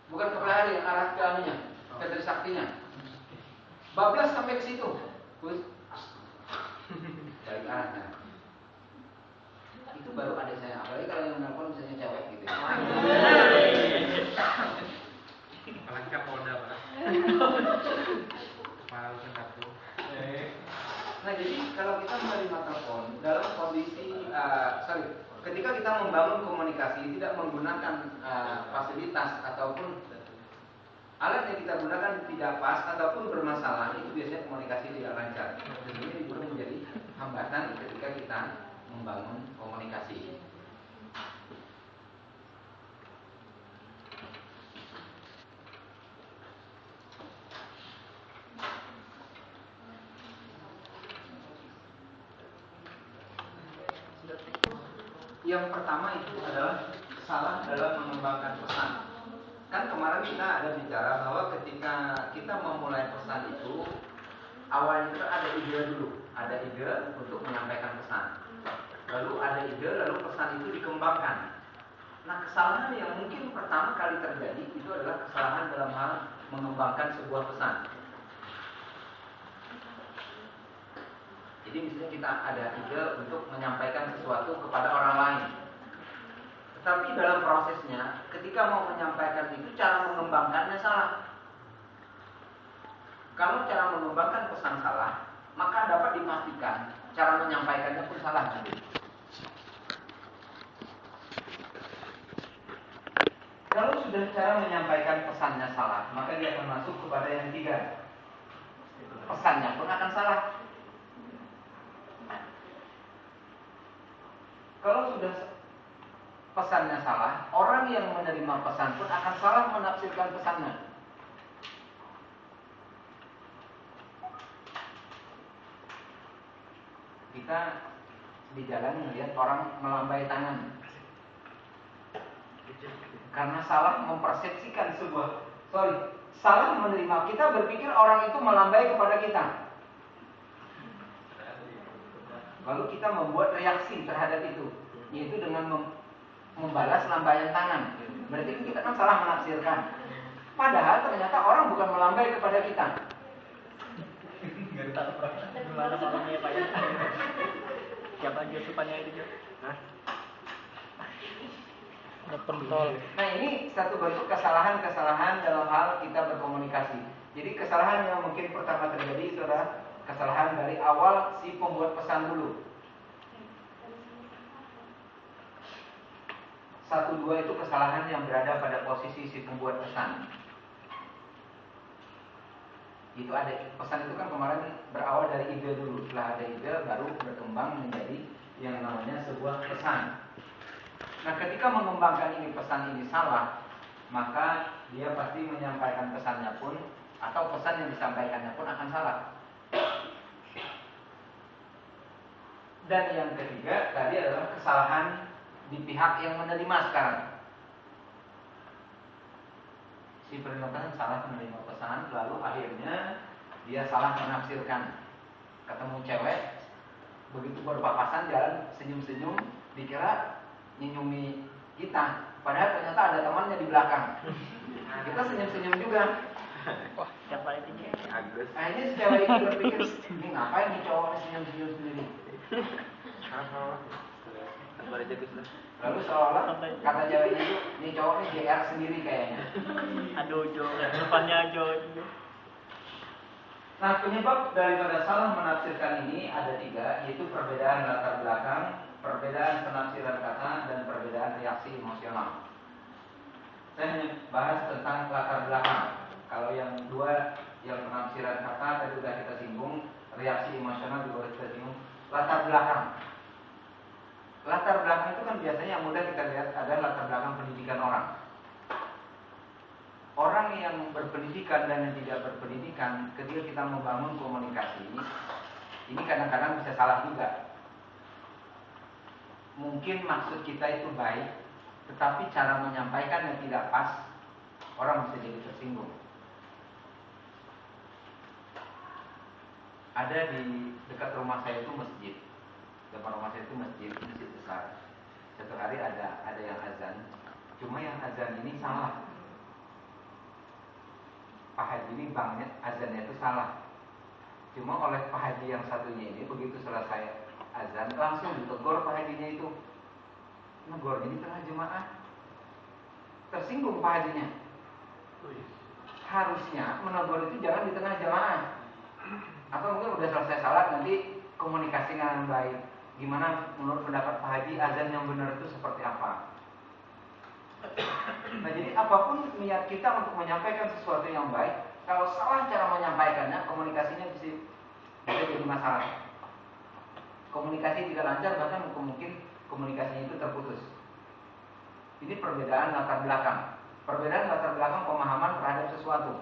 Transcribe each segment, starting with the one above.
Bukan ke pelihara yang arah ke anunya, ke Trisaktinya. Bablas sampai ke situ. Terus balik arahnya. Itu baru adik saya. Apalagi kalau yang nelfon misalnya cewek gitu. Apalagi Kapolda, Pak. Kepala satu. Nah, jadi kalau kita menerima telepon dalam kondisi ketika kita membangun komunikasi tidak menggunakan fasilitas ataupun alat yang kita gunakan tidak pas ataupun bermasalah, itu biasanya komunikasi tidak lancar. Dan ini juga menjadi hambatan ketika kita membangun komunikasi. Yang pertama itu adalah salah dalam mengembangkan pesan. Kan kemarin kita ada bicara bahwa ketika kita memulai pesan itu awalnya itu ada ide dulu, ada ide untuk menyampaikan pesan. Lalu ada ide, lalu pesan itu dikembangkan. Nah, kesalahan yang mungkin pertama kali terjadi itu adalah kesalahan dalam hal mengembangkan sebuah pesan. Jadi misalnya kita ada ide untuk menyampaikan sesuatu kepada orang lain. Tetapi dalam prosesnya, ketika mau menyampaikan itu, cara mengembangkannya salah. Kalau cara mengembangkan pesan salah, maka dapat dipastikan cara menyampaikannya pun salah juga. Kalau sudah cara menyampaikan pesannya salah, maka dia akan masuk kepada yang ketiga. Pesannya pun akan salah. Kalau sudah pesannya salah, orang yang menerima pesan pun akan salah menafsirkan pesannya. Kita di jalan melihat orang melambai tangan karena salah mempersepsikan salah menerima. Kita berpikir orang itu melambai kepada kita, lalu kita membuat reaksi terhadap itu, yaitu dengan membalas lambaian tangan. Berarti kita kan salah menafsirkan. Padahal ternyata orang bukan melambai kepada kita. Gimana malamnya Pak ya? Siapa aja supannya itu? Nah, ini satu bentuk kesalahan-kesalahan dalam hal kita berkomunikasi. Jadi kesalahan yang mungkin pertama terjadi itu adalah kesalahan dari awal si pembuat pesan dulu. 1, 2 itu kesalahan yang berada pada posisi si pembuat pesan. Itu ada pesan itu kan kemarin berawal dari ide dulu. Setelah ada ide baru berkembang menjadi yang namanya sebuah pesan. Nah, ketika mengembangkan ini pesan ini salah, maka dia pasti menyampaikan pesannya pun atau pesan yang disampaikannya pun akan salah. Dan yang ketiga tadi adalah kesalahan di pihak yang menerima sekarang. Si penerima pesan salah menerima pesan, lalu akhirnya dia salah menafsirkan. Ketemu cewek, begitu berpapasan jalan senyum-senyum, dikira nyinyumi kita, padahal ternyata ada temannya di belakang. Kita senyum-senyum juga. Wah, siapa itu? Agus. Akhirnya si cewek itu berpikir, ini ngapain nih cowok senyum-senyum sendiri? Lalu seolah kata ceweknya itu, ini cowok ini GR sendiri kayaknya. Aduh Jo, depannya Jo. Nah, penyebab daripada salah menafsirkan ini ada 3, yaitu perbedaan latar belakang, perbedaan penafsiran kata, dan perbedaan reaksi emosional. Saya hanya bahas tentang latar belakang. Kalau yang 2, yang penafsiran kata tadi sudah kita singgung, reaksi emosional juga sudah kita singgung. Latar belakang. Latar belakang itu kan biasanya yang mudah kita lihat ada latar belakang pendidikan orang. Orang yang berpendidikan dan yang tidak berpendidikan, ketika kita membangun komunikasi, ini kadang-kadang bisa salah juga. Mungkin maksud kita itu baik, tetapi cara menyampaikan yang tidak pas, orang bisa jadi tersinggung. Ada di dekat rumah saya itu masjid. Depan rumah saya itu masjid besar. Satu hari ada yang azan. Cuma yang azan ini salah. Pak Haji ini banknya azannya itu salah. Cuma oleh Pak Haji yang satunya ini begitu selesai azan langsung ditegur Pak Hajinya itu. Negor ini tengah jemaah. Tersinggung Pak Hajinya. Harusnya menegur itu jangan di tengah jemaah. Atau mungkin udah selesai salat nanti komunikasi dengan baik. Gimana menurut pendapat Pak Haji azan yang benar itu seperti apa? Nah jadi apapun niat kita untuk menyampaikan sesuatu yang baik, kalau salah cara menyampaikannya, komunikasinya bisa jadi masalah. Komunikasi tidak lancar, bahkan mungkin komunikasinya itu terputus. Ini perbedaan latar belakang. Perbedaan latar belakang pemahaman terhadap sesuatu.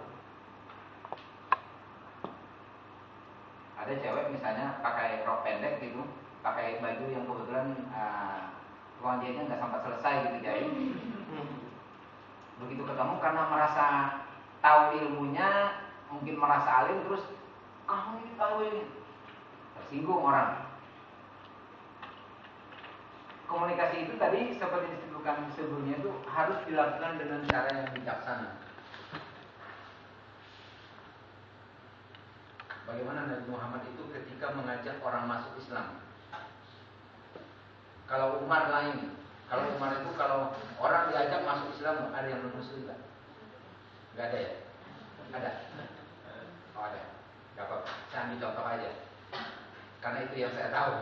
Ada cewek misalnya pakai rok pendek gitu, pakai baju yang kebetulan ruang jahitnya nggak sampai selesai gitu jahit. Begitu ketemu karena merasa tahu ilmunya, mungkin merasa alim, terus kamu ini tahu ini, tersinggung orang. Komunikasi itu tadi seperti disebutkan sebelumnya itu harus dilakukan dengan cara yang bijaksana. Bagaimana Nabi Muhammad itu ketika mengajak orang masuk Islam? Kalau Umar lain. Kalau Umar itu kalau orang diajak masuk Islam, ada yang belum muslim nggak? Nggak ada ya? Ada? Oh ada. Gak apa-apa. Saya ambil contoh aja. Karena itu yang saya tahu.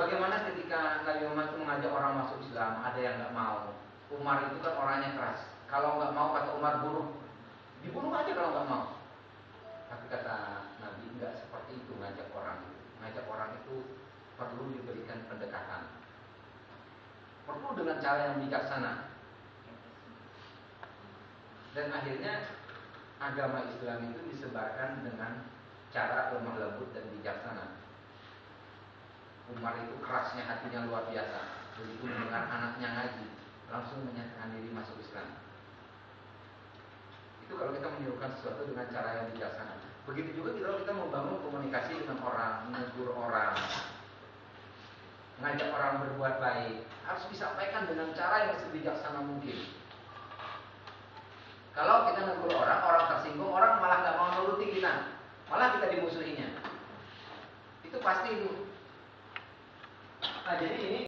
Bagaimana ketika Nabi Muhammad itu mengajak orang masuk Islam, ada yang nggak mau. Umar itu kan orangnya keras. Kalau nggak mau kata Umar bunuh, dibunuh aja kalau nggak mau. Tapi kata Nabi nggak seperti itu ngajak orang. Ngajak orang itu perlu diberikan pendekatan. Perlu dengan cara yang bijaksana. Dan akhirnya agama Islam itu disebarkan dengan cara lemah lembut dan bijaksana. Umar itu kerasnya hatinya luar biasa. Begitu mendengar anaknya ngaji, langsung menyatakan diri masuk Islam. Itu kalau kita menyuruhkan sesuatu dengan cara yang bijaksana. Begitu juga kalau kita membangun komunikasi dengan orang, menegur orang, ngajak orang berbuat baik, harus disampaikan dengan cara yang sebijaksana mungkin. Kalau kita negur orang, orang tersinggung, orang malah nggak mau nuruti kita, malah kita dimusuhinya. Itu pasti itu. Nah jadi ini